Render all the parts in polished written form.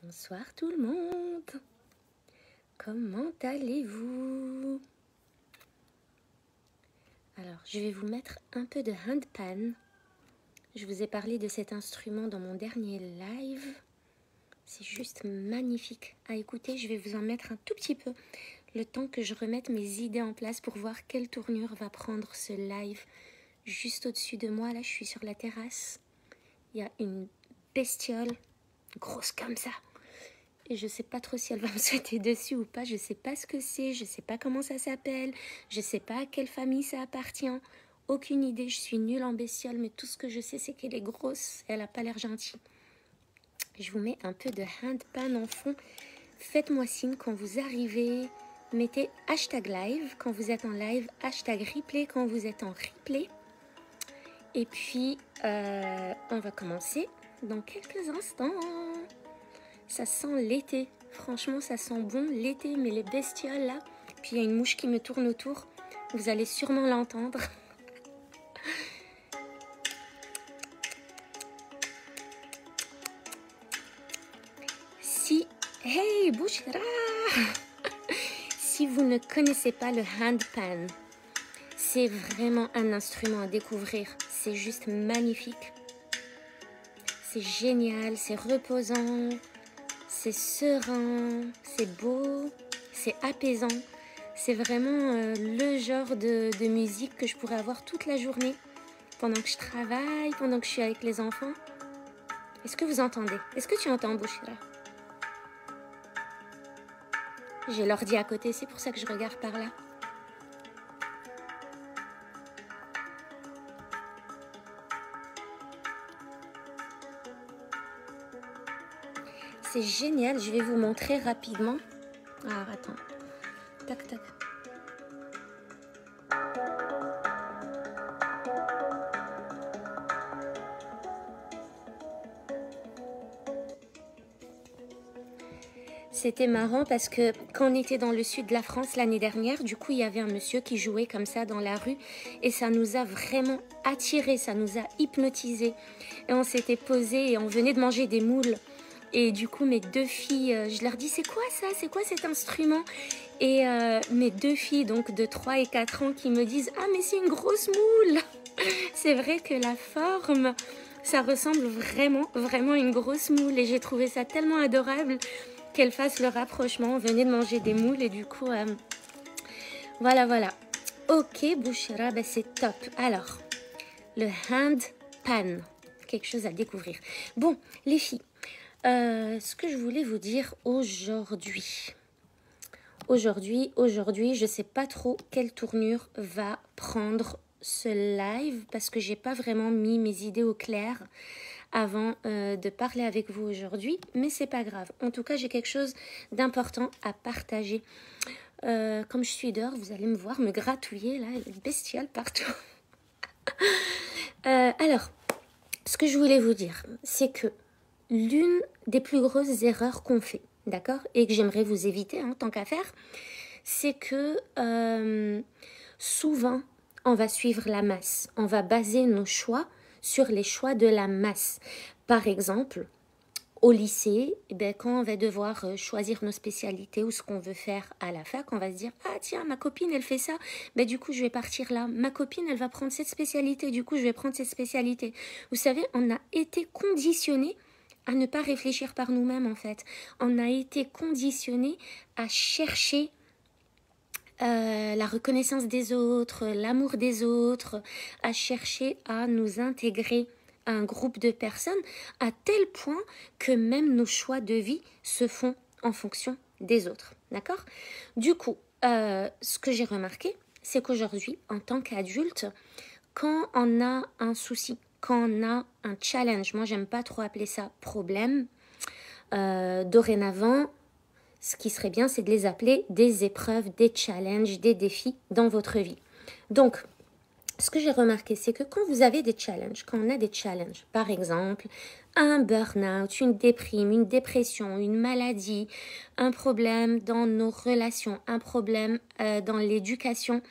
Bonsoir tout le monde. Comment allez-vous? Alors, je vais vous mettre un peu de handpan. Je vous ai parlé de cet instrument dans mon dernier live. C'est juste magnifique à écouter. Je vais vous en mettre un tout petit peu, le temps que je remette mes idées en place pour voir quelle tournure va prendre ce live. Juste au-dessus de moi, là, je suis sur la terrasse. Il y a une bestiole, grosse comme ça. Et je ne sais pas trop si elle va me sauter dessus ou pas. Je ne sais pas ce que c'est, je ne sais pas comment ça s'appelle. Je ne sais pas à quelle famille ça appartient. Aucune idée, je suis nulle en bestiole, mais tout ce que je sais, c'est qu'elle est grosse. Elle n'a pas l'air gentille. Je vous mets un peu de handpan en fond. Faites-moi signe quand vous arrivez. Mettez hashtag live quand vous êtes en live, hashtag replay quand vous êtes en replay. Et puis, on va commencer dans quelques instants. Ça sent l'été. Franchement, ça sent bon l'été, mais les bestioles là. Puis il y a une mouche qui me tourne autour. Vous allez sûrement l'entendre. Hey, Bouchra! Si vous ne connaissez pas le handpan, c'est vraiment un instrument à découvrir. C'est juste magnifique. C'est génial, c'est reposant. C'est serein, c'est beau, c'est apaisant. C'est vraiment le genre de musique que je pourrais avoir toute la journée, pendant que je travaille, pendant que je suis avec les enfants. Est-ce que vous entendez? Est-ce que tu entends, Bouchra? J'ai l'ordi à côté, c'est pour ça que je regarde par là. C'est génial, je vais vous montrer rapidement. Alors, attends. Tac, tac. C'était marrant parce que quand on était dans le sud de la France l'année dernière, du coup, il y avait un monsieur qui jouait comme ça dans la rue et ça nous a vraiment attirés, ça nous a hypnotisés. Et on s'était posés et on venait de manger des moules. Et du coup, mes deux filles, je leur dis, c'est quoi ça? C'est quoi cet instrument? Et mes deux filles, donc de 3 et 4 ans, qui me disent, ah mais c'est une grosse moule. C'est vrai que la forme, ça ressemble vraiment, vraiment à une grosse moule. Et j'ai trouvé ça tellement adorable qu'elles fassent le rapprochement. On venait de manger des moules et du coup, voilà. Ok, Bouchra, ben c'est top. Alors, le handpan, quelque chose à découvrir. Bon, les filles. Ce que je voulais vous dire aujourd'hui, je ne sais pas trop quelle tournure va prendre ce live parce que j'ai pas vraiment mis mes idées au clair avant de parler avec vous aujourd'hui, mais c'est pas grave. En tout cas, j'ai quelque chose d'important à partager. Comme je suis dehors, vous allez me voir me gratouiller là, les bestioles partout. Alors, ce que je voulais vous dire, c'est que l'une des plus grosses erreurs qu'on fait, d'accord, et que j'aimerais vous éviter, hein, tant qu'à faire, c'est que souvent, on va suivre la masse. On va baser nos choix sur les choix de la masse. Par exemple, au lycée, eh bien, quand on va devoir choisir nos spécialités ou ce qu'on veut faire à la fac, on va se dire « Ah tiens, ma copine, elle fait ça, ben, du coup, je vais partir là. Ma copine, elle va prendre cette spécialité, du coup, je vais prendre cette spécialité. » Vous savez, on a été conditionnés à ne pas réfléchir par nous-mêmes, en fait. On a été conditionnés à chercher la reconnaissance des autres, l'amour des autres, à chercher à nous intégrer à un groupe de personnes, à tel point que même nos choix de vie se font en fonction des autres. D'accord? Du coup, ce que j'ai remarqué, c'est qu'aujourd'hui, en tant qu'adulte, quand on a un souci, quand on a un challenge, moi j'aime pas trop appeler ça problème, dorénavant, ce qui serait bien, c'est de les appeler des épreuves, des challenges, des défis dans votre vie. Donc, ce que j'ai remarqué, c'est que quand vous avez des challenges, quand on a des challenges, par exemple, un burn-out, une déprime, une dépression, une maladie, un problème dans nos relations, un problème dans l'éducation,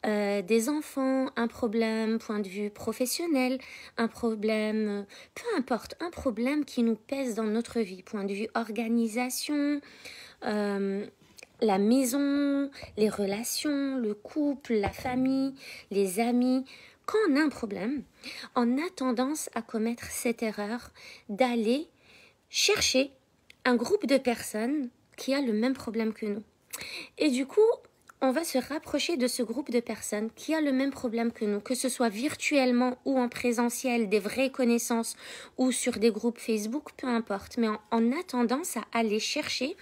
des enfants, un problème point de vue professionnel, un problème, peu importe, un problème qui nous pèse dans notre vie, point de vue organisation, la maison, les relations, le couple, la famille, les amis. Quand on a un problème, on a tendance à commettre cette erreur d'aller chercher un groupe de personnes qui a le même problème que nous. Et du coup, on va se rapprocher de ce groupe de personnes qui a le même problème que nous, que ce soit virtuellement ou en présentiel, des vraies connaissances ou sur des groupes Facebook, peu importe. Mais on a tendance à aller chercher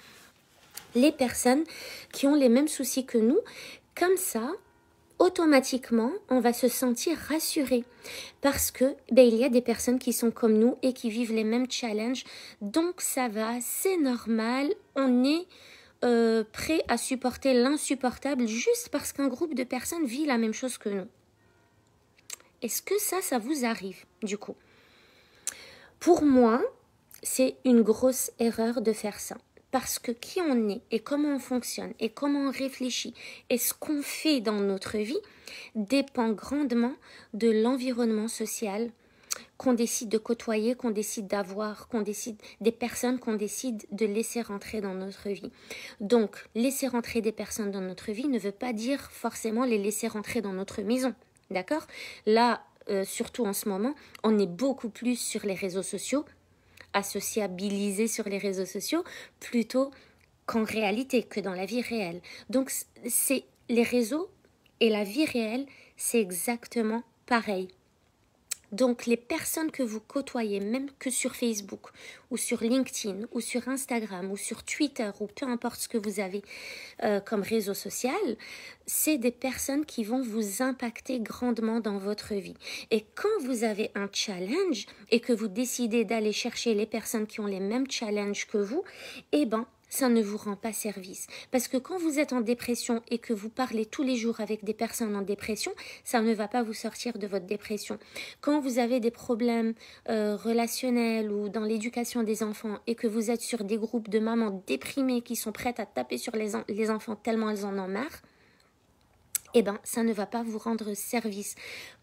les personnes qui ont les mêmes soucis que nous. Comme ça, automatiquement, on va se sentir rassuré parce que il y a des personnes qui sont comme nous et qui vivent les mêmes challenges. Donc ça va, c'est normal, on est prêt à supporter l'insupportable juste parce qu'un groupe de personnes vit la même chose que nous. Est-ce que ça vous arrive du coup? Pour moi, c'est une grosse erreur de faire ça. Parce que qui on est et comment on fonctionne et comment on réfléchit et ce qu'on fait dans notre vie dépend grandement de l'environnement social qu'on décide de côtoyer, qu'on décide d'avoir, qu'on décide des personnes qu'on décide de laisser rentrer dans notre vie. Donc, laisser rentrer des personnes dans notre vie ne veut pas dire forcément les laisser rentrer dans notre maison. D'accord? Là, surtout en ce moment, on est beaucoup plus sur les réseaux sociaux, à sociabiliser sur les réseaux sociaux plutôt qu'en réalité, que dans la vie réelle. Donc, c'est les réseaux et la vie réelle, c'est exactement pareil. Donc, les personnes que vous côtoyez, même que sur Facebook ou sur LinkedIn ou sur Instagram ou sur Twitter ou peu importe ce que vous avez comme réseau social, c'est des personnes qui vont vous impacter grandement dans votre vie. Et quand vous avez un challenge et que vous décidez d'aller chercher les personnes qui ont les mêmes challenges que vous, ça ne vous rend pas service. Parce que quand vous êtes en dépression et que vous parlez tous les jours avec des personnes en dépression, ça ne va pas vous sortir de votre dépression. Quand vous avez des problèmes relationnels ou dans l'éducation des enfants et que vous êtes sur des groupes de mamans déprimées qui sont prêtes à taper sur les enfants tellement elles en ont marre, ça ne va pas vous rendre service.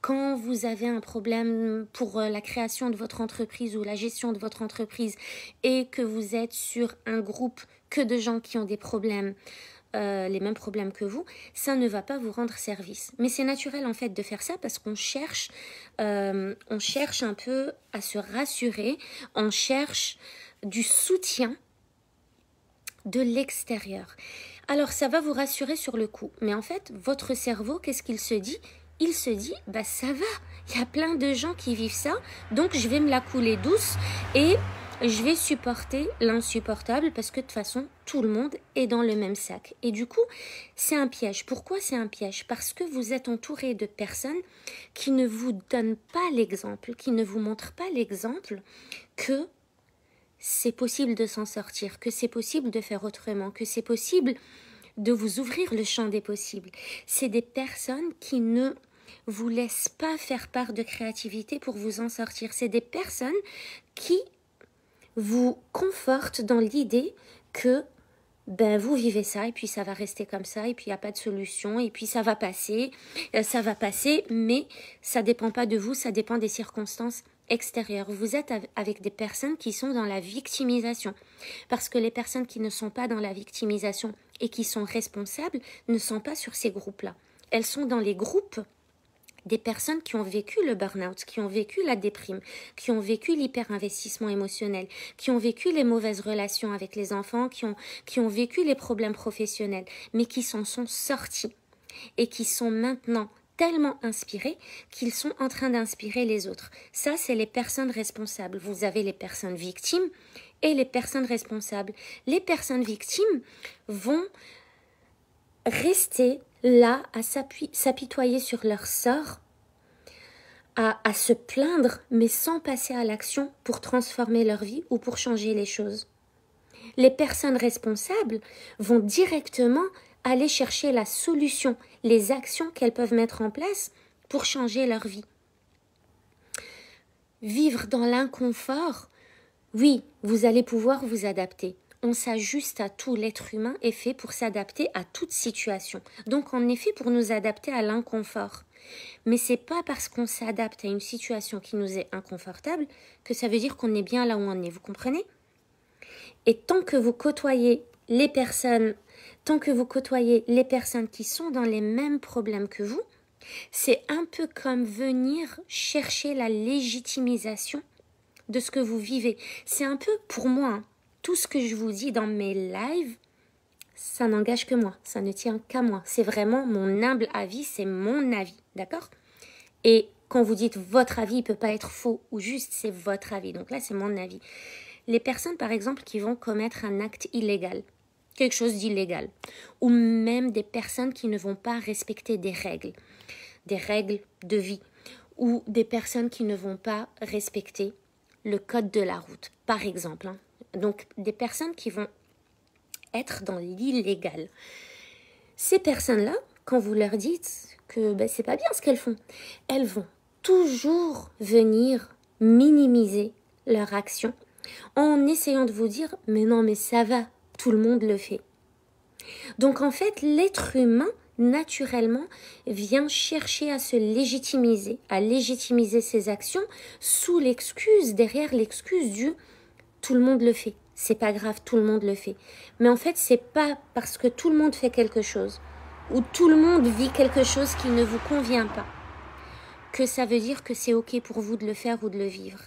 Quand vous avez un problème pour la création de votre entreprise ou la gestion de votre entreprise et que vous êtes sur un groupe que de gens qui ont des problèmes, les mêmes problèmes que vous, ça ne va pas vous rendre service. Mais c'est naturel en fait de faire ça parce qu'on cherche un peu à se rassurer, on cherche du soutien de l'extérieur. Alors, ça va vous rassurer sur le coup. Mais en fait, votre cerveau, qu'est-ce qu'il se dit? Il se dit, ça va, il y a plein de gens qui vivent ça, donc je vais me la couler douce et je vais supporter l'insupportable parce que de toute façon, tout le monde est dans le même sac. Et du coup, c'est un piège. Pourquoi c'est un piège? Parce que vous êtes entouré de personnes qui ne vous donnent pas l'exemple, qui ne vous montrent pas l'exemple que c'est possible de s'en sortir, que c'est possible de faire autrement, que c'est possible de vous ouvrir le champ des possibles. C'est des personnes qui ne vous laissent pas faire part de créativité pour vous en sortir. C'est des personnes qui vous confortent dans l'idée que vous vivez ça et puis ça va rester comme ça et puis il n'y a pas de solution et puis ça va passer, mais ça ne dépend pas de vous, ça dépend des circonstances extérieures. Vous êtes avec des personnes qui sont dans la victimisation parce que les personnes qui ne sont pas dans la victimisation et qui sont responsables ne sont pas sur ces groupes-là. Elles sont dans les groupes des personnes qui ont vécu le burn-out, qui ont vécu la déprime, qui ont vécu l'hyper-investissement émotionnel, qui ont vécu les mauvaises relations avec les enfants, qui ont vécu les problèmes professionnels, mais qui s'en sont sortis et qui sont maintenant tellement inspirés qu'ils sont en train d'inspirer les autres. Ça, c'est les personnes responsables. Vous avez les personnes victimes et les personnes responsables. Les personnes victimes vont rester là à s'apitoyer sur leur sort, à se plaindre, mais sans passer à l'action pour transformer leur vie ou pour changer les choses. Les personnes responsables vont directement aller chercher la solution, les actions qu'elles peuvent mettre en place pour changer leur vie. Vivre dans l'inconfort, oui, vous allez pouvoir vous adapter. on s'ajuste à tout. L'être humain est fait pour s'adapter à toute situation. Donc on est fait pour nous adapter à l'inconfort. Mais c'est pas parce qu'on s'adapte à une situation qui nous est inconfortable que ça veut dire qu'on est bien là où on est. Vous comprenez? Et tant que vous côtoyez les personnes qui sont dans les mêmes problèmes que vous, c'est un peu comme venir chercher la légitimisation de ce que vous vivez. C'est un peu, pour moi, hein, tout ce que je vous dis dans mes lives, ça n'engage que moi, ça ne tient qu'à moi. C'est vraiment mon humble avis, c'est mon avis, d'accord? Et quand vous dites votre avis, il ne peut pas être faux ou juste, c'est votre avis. Donc là, c'est mon avis. Les personnes, par exemple, qui vont commettre un acte illégal, quelque chose d'illégal, ou même des personnes qui ne vont pas respecter des règles de vie, ou des personnes qui ne vont pas respecter le code de la route, par exemple. Hein. Donc, des personnes qui vont être dans l'illégal. Ces personnes-là, quand vous leur dites que c'est pas bien ce qu'elles font, elles vont toujours venir minimiser leur action en essayant de vous dire « mais non, mais ça va, tout le monde le fait ». Donc en fait, l'être humain, naturellement, vient chercher à se légitimiser, à légitimiser ses actions sous l'excuse, derrière l'excuse du « tout le monde le fait ». C'est pas grave, tout le monde le fait. Mais en fait, c'est pas parce que tout le monde fait quelque chose ou tout le monde vit quelque chose qui ne vous convient pas que ça veut dire que c'est ok pour vous de le faire ou de le vivre.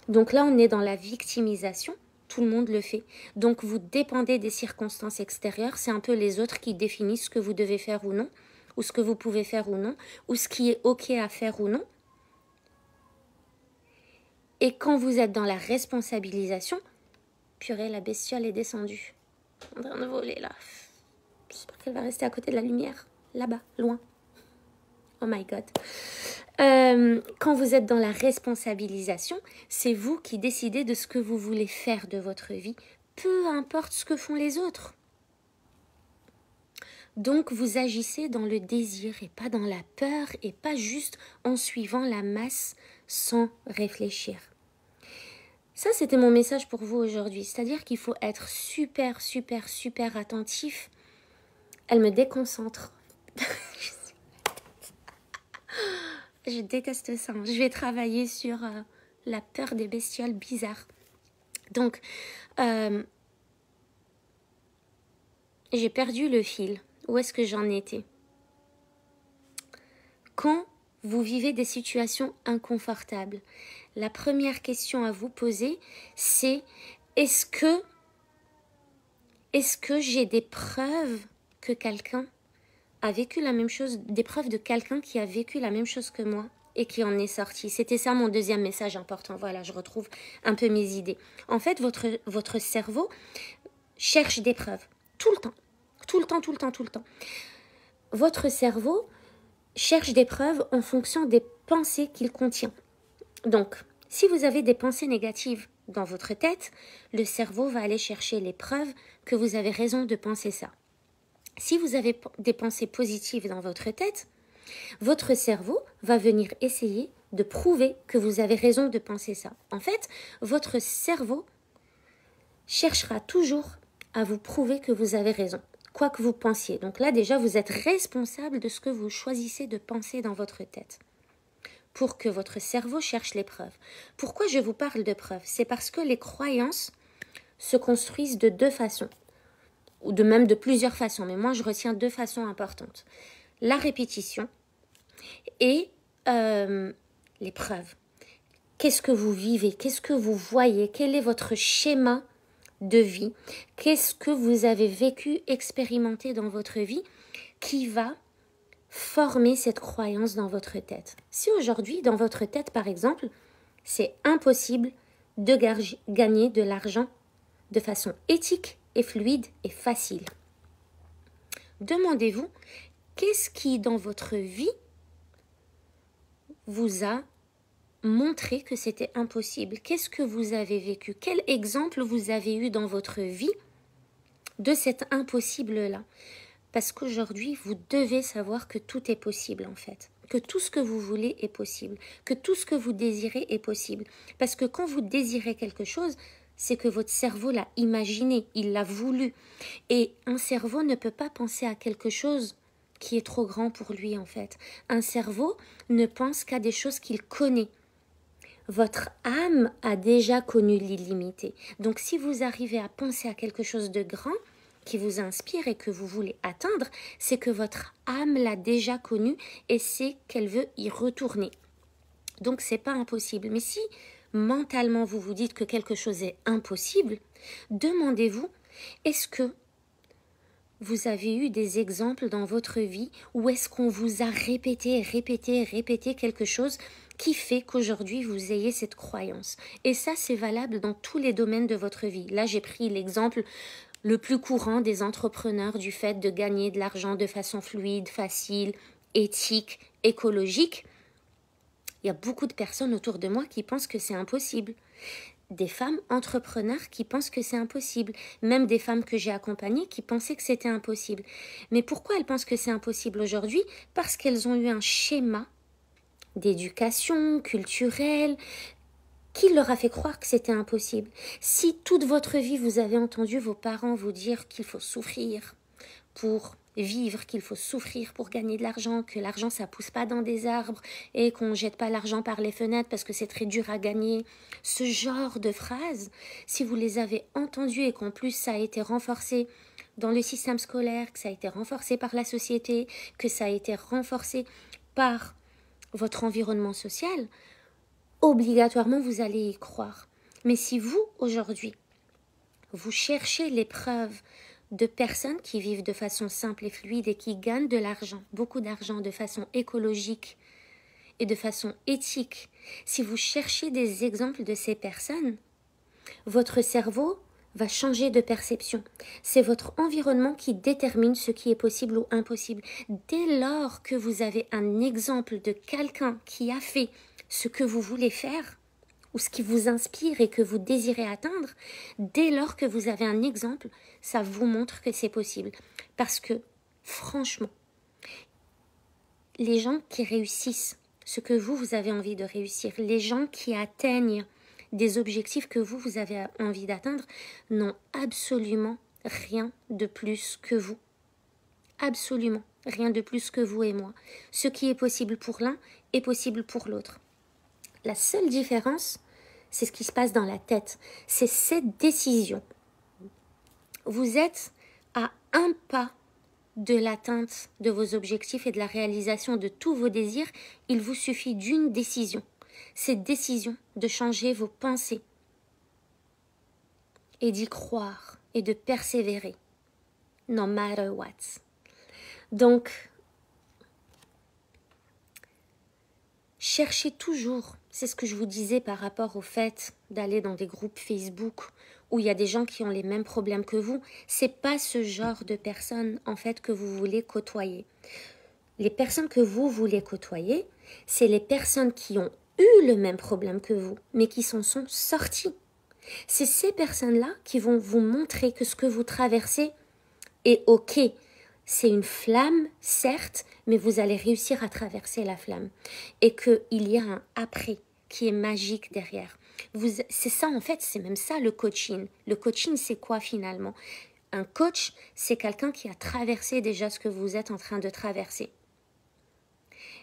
Donc là, on est dans la victimisation. Tout le monde le fait. Donc vous dépendez des circonstances extérieures. C'est un peu les autres qui définissent ce que vous devez faire ou non, ou ce que vous pouvez faire ou non, ou ce qui est ok à faire ou non. Et quand vous êtes dans la responsabilisation, purée, la bestiole est descendue. En train de voler là. J'espère qu'elle va rester à côté de la lumière. Là-bas, loin. Oh my God. Quand vous êtes dans la responsabilisation, c'est vous qui décidez de ce que vous voulez faire de votre vie, peu importe ce que font les autres. Donc vous agissez dans le désir et pas dans la peur et pas juste en suivant la masse sans réfléchir. Ça, c'était mon message pour vous aujourd'hui. C'est-à-dire qu'il faut être super, super, super attentif. Elle me déconcentre. Je déteste ça. Je vais travailler sur la peur des bestioles bizarres. Donc, j'ai perdu le fil. Où est-ce que j'en étais? Quand vous vivez des situations inconfortables, la première question à vous poser, c'est est-ce que j'ai des preuves que quelqu'un a vécu la même chose, des preuves de quelqu'un qui a vécu la même chose que moi et qui en est sorti. C'était ça mon deuxième message important. Voilà, je retrouve un peu mes idées. En fait, votre cerveau cherche des preuves tout le temps. Tout le temps, tout le temps, tout le temps. Votre cerveau cherche des preuves en fonction des pensées qu'il contient. Donc, si vous avez des pensées négatives dans votre tête, le cerveau va aller chercher les preuves que vous avez raison de penser ça. Si vous avez des pensées positives dans votre tête, votre cerveau va venir essayer de prouver que vous avez raison de penser ça. En fait, votre cerveau cherchera toujours à vous prouver que vous avez raison, quoi que vous pensiez. Donc là, déjà, vous êtes responsable de ce que vous choisissez de penser dans votre tête pour que votre cerveau cherche les preuves. Pourquoi je vous parle de preuves? C'est parce que les croyances se construisent de deux façons, ou de même de plusieurs façons, mais moi je retiens deux façons importantes. La répétition et les preuves. Qu'est-ce que vous vivez? Qu'est-ce que vous voyez? Quel est votre schéma de vie? Qu'est-ce que vous avez vécu, expérimenté dans votre vie qui va former cette croyance dans votre tête? Si aujourd'hui, dans votre tête par exemple, c'est impossible de gagner de l'argent de façon éthique et fluide et facile. Demandez-vous, qu'est-ce qui dans votre vie vous a montré que c'était impossible? Qu'est-ce que vous avez vécu? Quel exemple vous avez eu dans votre vie de cet impossible-là? Parce qu'aujourd'hui, vous devez savoir que tout est possible en fait. Que tout ce que vous voulez est possible. Que tout ce que vous désirez est possible. Parce que quand vous désirez quelque chose, c'est que votre cerveau l'a imaginé, il l'a voulu. Et un cerveau ne peut pas penser à quelque chose qui est trop grand pour lui en fait. Un cerveau ne pense qu'à des choses qu'il connaît. Votre âme a déjà connu l'illimité. Donc si vous arrivez à penser à quelque chose de grand qui vous inspire et que vous voulez atteindre, c'est que votre âme l'a déjà connu et c'est qu'elle veut y retourner. Donc c'est pas impossible. Mais si mentalement vous vous dites que quelque chose est impossible, demandez-vous, est-ce que vous avez eu des exemples dans votre vie où est-ce qu'on vous a répété quelque chose qui fait qu'aujourd'hui vous ayez cette croyance. Et ça, c'est valable dans tous les domaines de votre vie. Là, j'ai pris l'exemple le plus courant des entrepreneurs du fait de gagner de l'argent de façon fluide, facile, éthique, écologique. Il y a beaucoup de personnes autour de moi qui pensent que c'est impossible. Des femmes entrepreneurs qui pensent que c'est impossible. Même des femmes que j'ai accompagnées qui pensaient que c'était impossible. Mais pourquoi elles pensent que c'est impossible aujourd'hui? Parce qu'elles ont eu un schéma d'éducation culturelle qui leur a fait croire que c'était impossible. Si toute votre vie vous avez entendu vos parents vous dire qu'il faut souffrir pour vivre, qu'il faut souffrir pour gagner de l'argent, que l'argent ça pousse pas dans des arbres et qu'on jette pas l'argent par les fenêtres parce que c'est très dur à gagner, ce genre de phrases, si vous les avez entendues et qu'en plus ça a été renforcé dans le système scolaire, que ça a été renforcé par la société, que ça a été renforcé par votre environnement social, obligatoirement vous allez y croire. Mais si vous, aujourd'hui, vous cherchez les preuves de personnes qui vivent de façon simple et fluide et qui gagnent de l'argent, beaucoup d'argent, de façon écologique et de façon éthique, si vous cherchez des exemples de ces personnes, votre cerveau va changer de perception. C'est votre environnement qui détermine ce qui est possible ou impossible. Dès lors que vous avez un exemple de quelqu'un qui a fait ce que vous voulez faire, ou ce qui vous inspire et que vous désirez atteindre, dès lors que vous avez un exemple, ça vous montre que c'est possible. Parce que, franchement, les gens qui réussissent ce que vous avez envie de réussir, les gens qui atteignent des objectifs que vous avez envie d'atteindre, n'ont absolument rien de plus que vous. Absolument rien de plus que vous et moi. Ce qui est possible pour l'un est possible pour l'autre. La seule différence, c'est ce qui se passe dans la tête. C'est cette décision. Vous êtes à un pas de l'atteinte de vos objectifs et de la réalisation de tous vos désirs. Il vous suffit d'une décision. Cette décision de changer vos pensées et d'y croire et de persévérer. No matter what. Donc, cherchez toujours, c'est ce que je vous disais par rapport au fait d'aller dans des groupes Facebook où il y a des gens qui ont les mêmes problèmes que vous. C'est pas ce genre de personnes en fait que vous voulez côtoyer. Les personnes que vous voulez côtoyer, c'est les personnes qui ont eu le même problème que vous, mais qui s'en sont sorties. C'est ces personnes-là qui vont vous montrer que ce que vous traversez est ok. C'est une flamme, certes, mais vous allez réussir à traverser la flamme. Et qu'il y a un après qui est magique derrière. C'est ça, en fait, c'est même ça le coaching. Le coaching, c'est quoi finalement? Un coach, c'est quelqu'un qui a traversé déjà ce que vous êtes en train de traverser.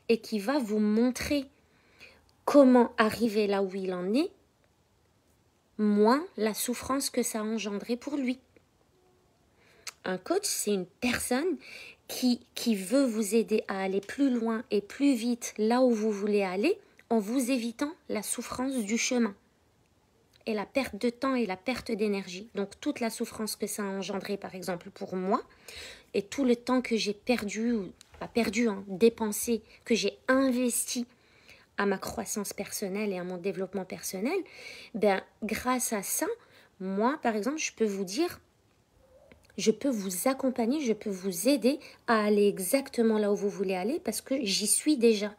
Et qui va vous montrer comment arriver là où il en est, moins la souffrance que ça a engendré pour lui. Un coach, c'est une personne qui veut vous aider à aller plus loin et plus vite là où vous voulez aller en vous évitant la souffrance du chemin et la perte de temps et la perte d'énergie. Donc toute la souffrance que ça a engendré par exemple pour moi et tout le temps que j'ai perdu, ou pas perdu, dépensé, que j'ai investi à ma croissance personnelle et à mon développement personnel, grâce à ça, moi par exemple, je peux vous dire, je peux vous accompagner, je peux vous aider à aller exactement là où vous voulez aller parce que j'y suis déjà.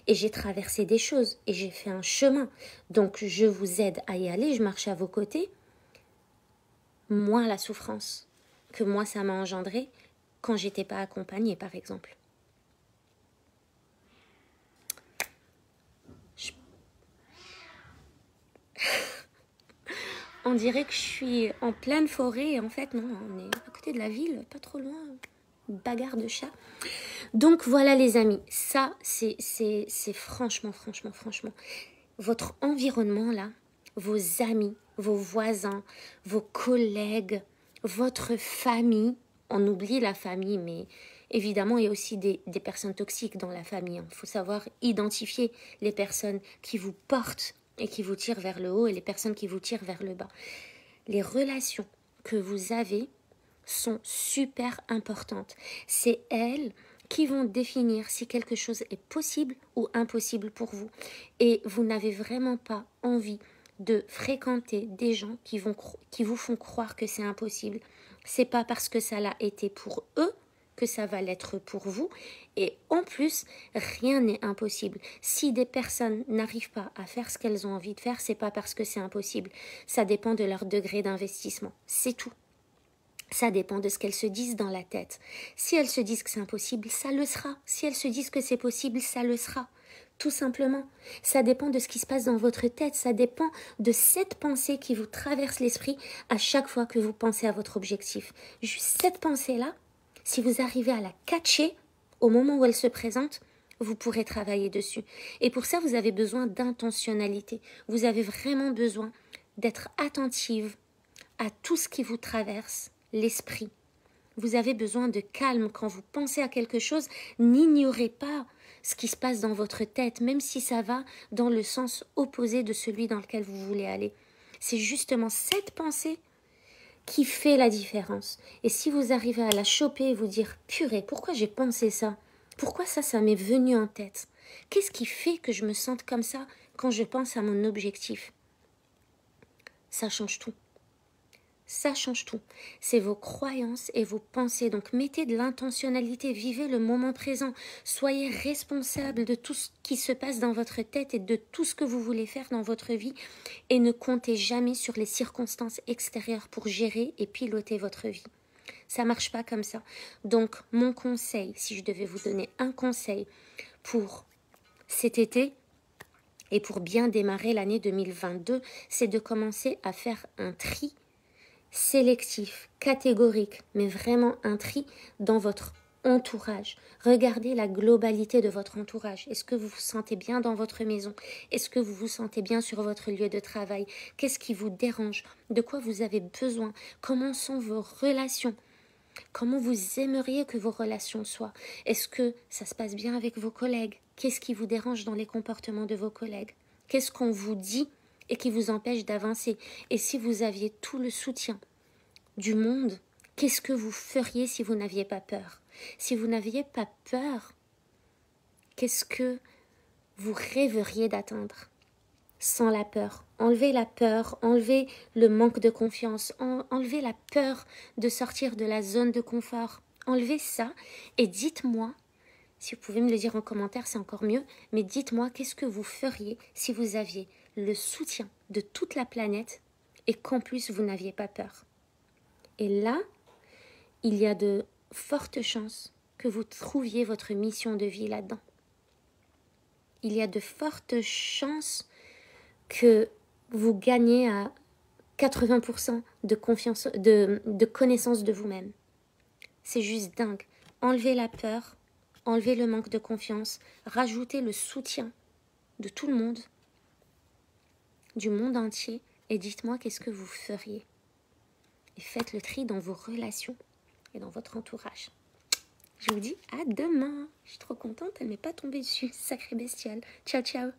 Et j'ai traversé des choses et j'ai fait un chemin. Donc je vous aide à y aller, je marche à vos côtés. Moins la souffrance que moi ça m'a engendré quand j'étais pas accompagnée par exemple. On dirait que je suis en pleine forêt. Et en fait, non, on est à côté de la ville, pas trop loin. Bagarre de chat. Donc voilà les amis, ça c'est franchement, votre environnement là, vos amis, vos voisins, vos collègues, votre famille, on oublie la famille, mais évidemment il y a aussi des personnes toxiques dans la famille. Il faut savoir identifier les personnes qui vous portent et qui vous tirent vers le haut et les personnes qui vous tirent vers le bas. Les relations que vous avez sont super importantes. C'est elles qui vont définir si quelque chose est possible ou impossible pour vous. Et vous n'avez vraiment pas envie de fréquenter des gens qui vous font croire que c'est impossible. C'est pas parce que ça l'a été pour eux que ça va l'être pour vous. Et en plus, rien n'est impossible. Si des personnes n'arrivent pas à faire ce qu'elles ont envie de faire, c'est pas parce que c'est impossible. Ça dépend de leur degré d'investissement. C'est tout. Ça dépend de ce qu'elles se disent dans la tête. Si elles se disent que c'est impossible, ça le sera. Si elles se disent que c'est possible, ça le sera. Tout simplement. Ça dépend de ce qui se passe dans votre tête. Ça dépend de cette pensée qui vous traverse l'esprit à chaque fois que vous pensez à votre objectif. Juste cette pensée-là, si vous arrivez à la catcher au moment où elle se présente, vous pourrez travailler dessus. Et pour ça, vous avez besoin d'intentionnalité. Vous avez vraiment besoin d'être attentive à tout ce qui vous traverse l'esprit. Vous avez besoin de calme quand vous pensez à quelque chose. N'ignorez pas ce qui se passe dans votre tête, même si ça va dans le sens opposé de celui dans lequel vous voulez aller. C'est justement cette pensée qui fait la différence. Et si vous arrivez à la choper et vous dire « Purée, pourquoi j'ai pensé ça? Pourquoi ça m'est venu en tête? Qu'est-ce qui fait que je me sente comme ça quand je pense à mon objectif ?» Ça change tout. Ça change tout. C'est vos croyances et vos pensées. Donc mettez de l'intentionnalité, vivez le moment présent. Soyez responsable de tout ce qui se passe dans votre tête et de tout ce que vous voulez faire dans votre vie. Et ne comptez jamais sur les circonstances extérieures pour gérer et piloter votre vie. Ça ne marche pas comme ça. Donc mon conseil, si je devais vous donner un conseil pour cet été et pour bien démarrer l'année 2022, c'est de commencer à faire un tri sélectif, catégorique, mais vraiment un tri dans votre entourage. Regardez la globalité de votre entourage. Est-ce que vous vous sentez bien dans votre maison? Est-ce que vous vous sentez bien sur votre lieu de travail? Qu'est-ce qui vous dérange? De quoi vous avez besoin? Comment sont vos relations? Comment vous aimeriez que vos relations soient? Est-ce que ça se passe bien avec vos collègues? Qu'est-ce qui vous dérange dans les comportements de vos collègues? Qu'est-ce qu'on vous dit et qui vous empêche d'avancer? Et si vous aviez tout le soutien du monde, qu'est-ce que vous feriez si vous n'aviez pas peur? Si vous n'aviez pas peur, qu'est-ce que vous rêveriez d'atteindre? Sans la peur. Enlevez la peur, enlevez le manque de confiance, enlevez la peur de sortir de la zone de confort. Enlevez ça et dites-moi, si vous pouvez me le dire en commentaire, c'est encore mieux, mais dites-moi qu'est-ce que vous feriez si vous aviez le soutien de toute la planète et qu'en plus vous n'aviez pas peur. Et là, il y a de fortes chances que vous trouviez votre mission de vie là-dedans. Il y a de fortes chances que vous gagnez à 80% de confiance, de connaissance de vous-même. C'est juste dingue. Enlevez la peur, enlevez le manque de confiance, rajoutez le soutien de tout le monde, du monde entier, et dites-moi qu'est-ce que vous feriez. Et faites le tri dans vos relations et dans votre entourage. Je vous dis à demain. Je suis trop contente, elle m'est pas tombée dessus. Sacrée bestiale. Ciao, ciao.